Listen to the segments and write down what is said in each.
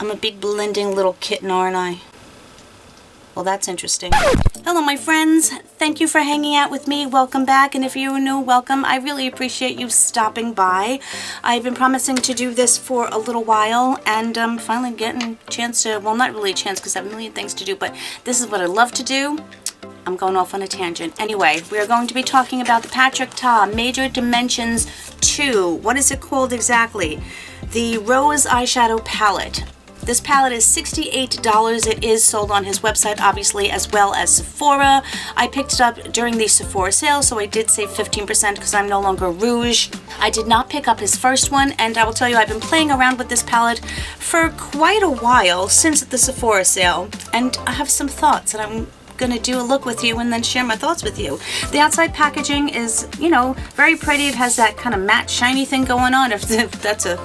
I'm a big blending little kitten, aren't I? Well, that's interesting. Hello, my friends. Thank you for hanging out with me. Welcome back. And if you're new, welcome. I really appreciate you stopping by. I've been promising to do this for a little while, and I'm finally getting a chance to, well, not really a chance because I have a million things to do, but this is what I love to do. I'm going off on a tangent. Anyway, we are going to be talking about the Patrick Ta Major Dimensions 2. What is it called exactly? The Rose Eyeshadow Palette. This palette is $68. It is sold on his website, obviously, as well as Sephora. I picked it up during the Sephora sale, so I did save 15% because I'm no longer rouge. I did not pick up his first one, and I will tell you, I've been playing around with this palette for quite a while since the Sephora sale, and I have some thoughts, and I'm going to do a look with you and then share my thoughts with you. The outside packaging is, you know, very pretty. It has that kind of matte shiny thing going on, if that's a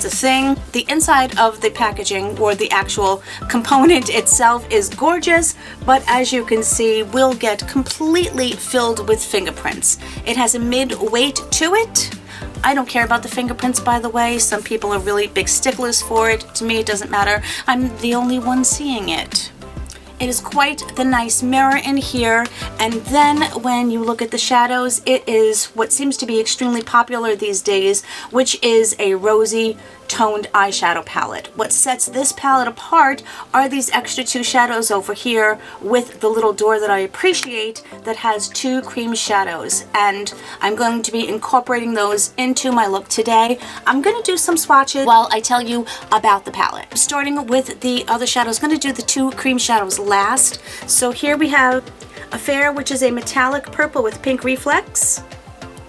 thing. The inside of the packaging, or the actual component itself, is gorgeous, but as you can see, will get completely filled with fingerprints. It has a mid-weight to it. I don't care about the fingerprints, by the way. Some people are really big sticklers for it. To me, it doesn't matter. I'm the only one seeing it. It is quite the nice mirror in here, and then when you look at the shadows, it is what seems to be extremely popular these days, which is a rosy toned eyeshadow palette. What sets this palette apart are these extra two shadows over here with the little door that I appreciate that has two cream shadows, and I'm going to be incorporating those into my look today. I'm going to do some swatches while I tell you about the palette. Starting with the other shadows, I'm going to do the two cream shadows last. So here we have Affair, which is a metallic purple with pink reflex.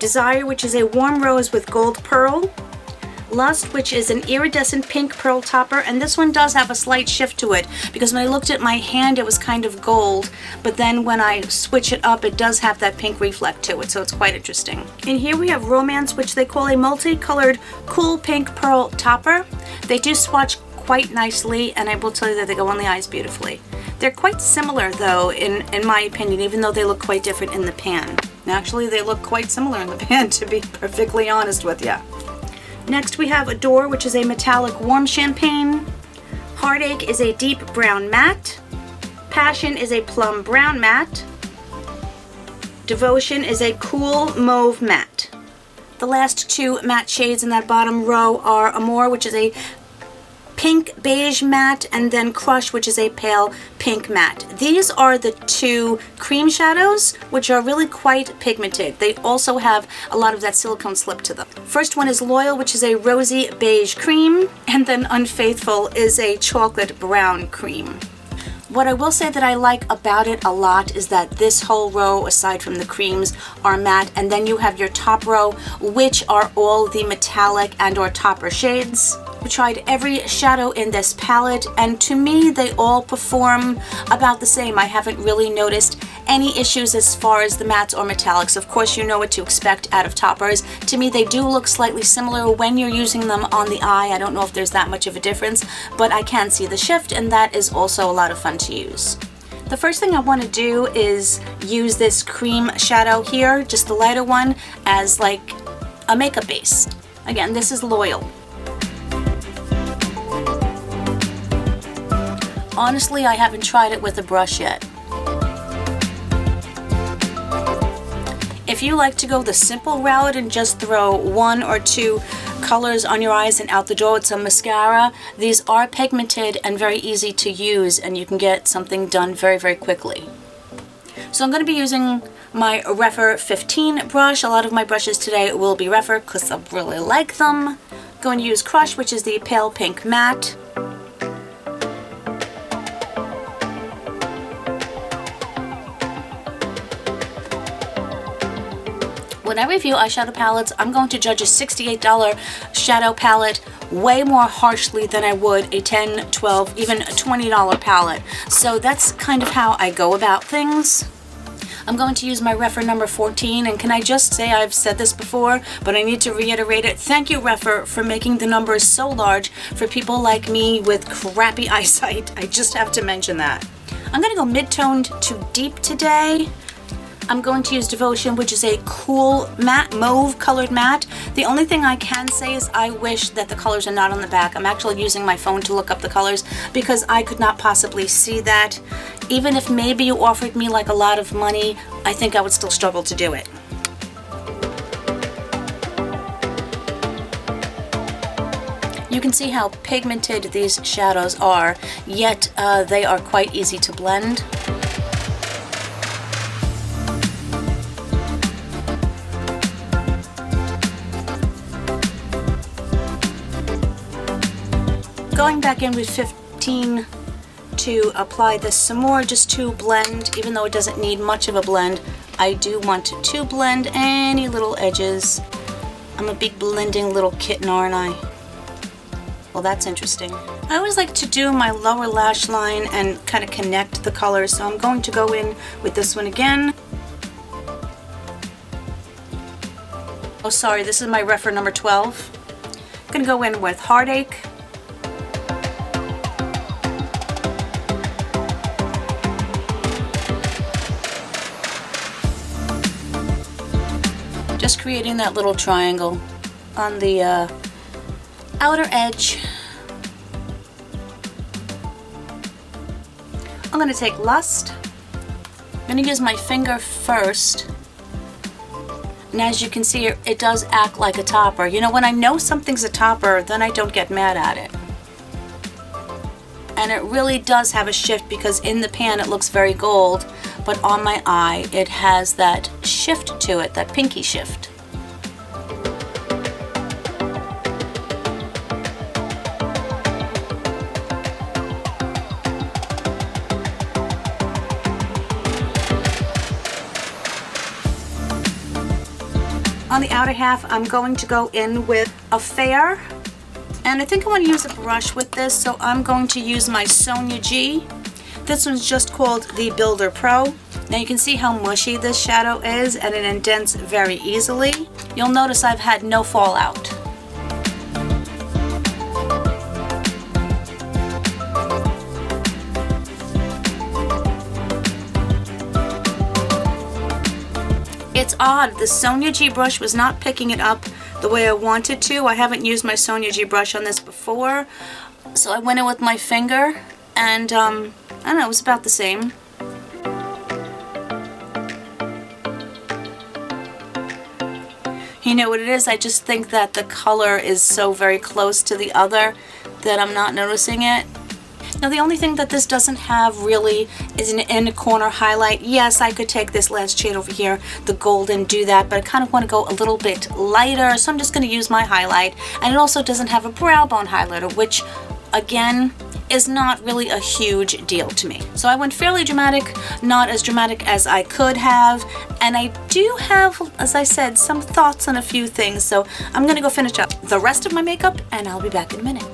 Desire, which is a warm rose with gold pearl. Lust, which is an iridescent pink pearl topper, and this one does have a slight shift to it because when I looked at my hand it was kind of gold, but then when I switch it up it does have that pink reflect to it, so it's quite interesting. And here we have Romance, which they call a multicolored cool pink pearl topper. They do swatch quite nicely, and I will tell you that they go on the eyes beautifully. They're quite similar though, in my opinion, even though they look quite different in the pan. Actually, they look quite similar in the pan, to be perfectly honest with you. Next we have Adore, which is a metallic warm champagne. Heartache is a deep brown matte. Passion is a plum brown matte. Devotion is a cool mauve matte. The last two matte shades in that bottom row are Amour, which is a pink beige matte, and then Crush, which is a pale pink matte. These are the two cream shadows, which are really quite pigmented. They also have a lot of that silicone slip to them. First one is Loyal, which is a rosy beige cream, and then Unfaithful is a chocolate brown cream. What I will say that I like about it a lot is that this whole row, aside from the creams, are matte, and then you have your top row, which are all the metallic and or topper shades. We tried every shadow in this palette, and to me they all perform about the same. I haven't really noticed any issues as far as the mattes or metallics. Of course, you know what to expect out of toppers. To me, they do look slightly similar when you're using them on the eye. I don't know if there's that much of a difference, but I can see the shift, and that is also a lot of fun to use. The first thing I want to do is use this cream shadow here, just the lighter one, as like a makeup base. Again, this is Loyal. Honestly, I haven't tried it with a brush yet. If you like to go the simple route and just throw one or two colors on your eyes and out the door with some mascara, these are pigmented and very easy to use, and you can get something done very, very quickly. So I'm going to be using my Refer 15 brush. A lot of my brushes today will be Refer because I really like them. I'm going to use Crush, which is the pale pink matte. When I review eyeshadow palettes, I'm going to judge a $68 shadow palette way more harshly than I would a $10, $12, even a $20 palette. So that's kind of how I go about things. I'm going to use my Refer number 14, and can I just say, I've said this before, but I need to reiterate it. Thank you, Refer, for making the numbers so large for people like me with crappy eyesight. I just have to mention that. I'm going to go mid-toned to deep today. I'm going to use Devotion, which is a cool matte, mauve colored matte. The only thing I can say is I wish that the colors are not on the back. I'm actually using my phone to look up the colors because I could not possibly see that. Even if maybe you offered me like a lot of money, I think I would still struggle to do it. You can see how pigmented these shadows are, yet they are quite easy to blend. Going back in with 15 to apply this some more, just to blend, even though it doesn't need much of a blend. I do want to blend any little edges. I'm a big blending little kitten, aren't I? Well, that's interesting. I always like to do my lower lash line and kind of connect the colors, so I'm going to go in with this one again. Oh, sorry, this is my referral number 12. I'm going to go in with Heartache. Just creating that little triangle on the outer edge. I'm going to take Lust. I'm going to use my finger first. And as you can see, it does act like a topper. You know, when I know something's a topper, then I don't get mad at it. And it really does have a shift because in the pan it looks very gold, but on my eye it has that shift to it, that pinky shift. On the outer half, I'm going to go in with a Fair, and I think I want to use a brush with this, so I'm going to use my Sonia G. This one's just called the Builder Pro. Now you can see how mushy this shadow is, and it indents very easily. You'll notice I've had no fallout. It's odd, the Sonia G brush was not picking it up the way I wanted to. I haven't used my Sonia G brush on this before, so I went in with my finger, and I don't know, it was about the same. You know what it is? I just think that the color is so very close to the other that I'm not noticing it. Now the only thing that this doesn't have really is an inner corner highlight. Yes, I could take this last shade over here, the gold, and do that, but I kind of want to go a little bit lighter, so I'm just going to use my highlight. And it also doesn't have a brow bone highlighter, which again is not really a huge deal to me. So I went fairly dramatic, not as dramatic as I could have, and I do have, as I said, some thoughts on a few things, so I'm going to go finish up the rest of my makeup and I'll be back in a minute.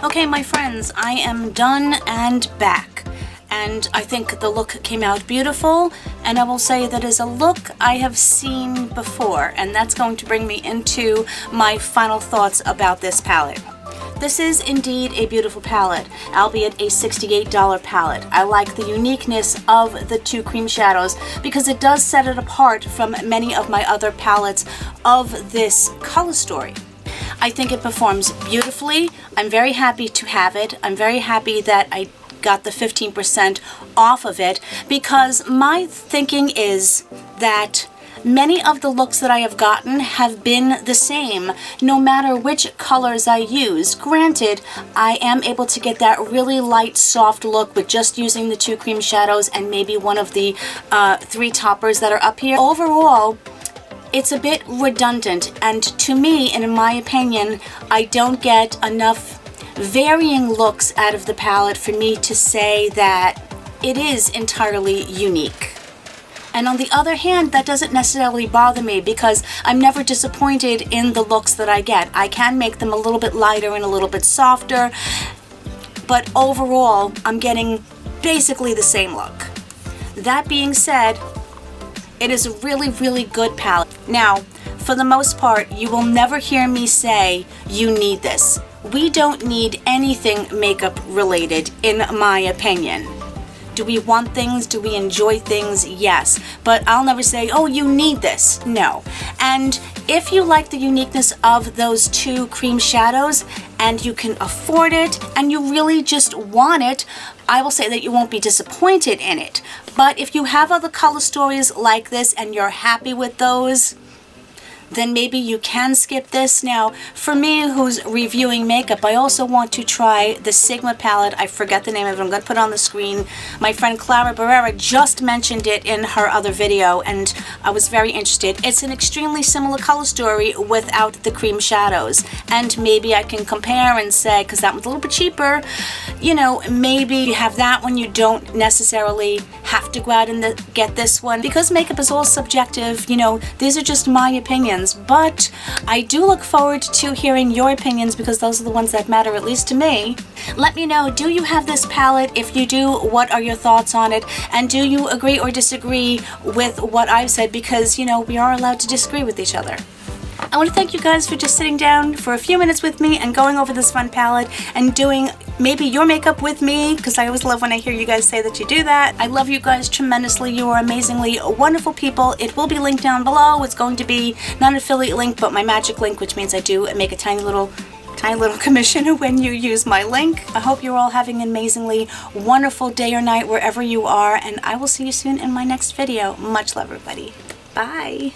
Okay, my friends, I am done and back, and I think the look came out beautiful, and I will say that is a look I have seen before, and that's going to bring me into my final thoughts about this palette. This is indeed a beautiful palette, albeit a $68 palette. I like the uniqueness of the two cream shadows because it does set it apart from many of my other palettes of this color story. I think it performs beautifully. I'm very happy to have it. I'm very happy that I got the 15% off of it because my thinking is that many of the looks that I have gotten have been the same, no matter which colors I use. Granted, I am able to get that really light, soft look with just using the two cream shadows and maybe one of the three toppers that are up here. Overall, it's a bit redundant, and to me, and in my opinion, I don't get enough varying looks out of the palette for me to say that it is entirely unique. And on the other hand, that doesn't necessarily bother me because I'm never disappointed in the looks that I get. I can make them a little bit lighter and a little bit softer, but overall, I'm getting basically the same look. That being said, it is a really, really good palette. Now, for the most part, you will never hear me say, you need this. We don't need anything makeup related, in my opinion. Do we want things? Do we enjoy things? Yes. But I'll never say, oh, you need this. No. And if you like the uniqueness of those two cream shadows and you can afford it and you really just want it, I will say that you won't be disappointed in it. But if you have other color stories like this and you're happy with those, then maybe you can skip this. Now, for me, who's reviewing makeup, I also want to try the Sigma palette. I forget the name of it. I'm going to put it on the screen. My friend Clara Barrera just mentioned it in her other video, and I was very interested. It's an extremely similar color story without the cream shadows, and maybe I can compare and say, because that one's a little bit cheaper, you know, maybe you have that one. You don't necessarily have to go out and get this one, because makeup is all subjective. You know, these are just my opinions. But I do look forward to hearing your opinions, because those are the ones that matter, at least to me. Let me know, do you have this palette? If you do, what are your thoughts on it? And do you agree or disagree with what I've said? Because, you know, we are allowed to disagree with each other. I want to thank you guys for just sitting down for a few minutes with me and going over this fun palette and doing maybe your makeup with me, because I always love when I hear you guys say that you do that. I love you guys tremendously. You are amazingly wonderful people. It will be linked down below. It's going to be not an affiliate link, but my magic link, which means I do make a tiny little commission when you use my link. I hope you're all having an amazingly wonderful day or night wherever you are, and I will see you soon in my next video. Much love, everybody. Bye.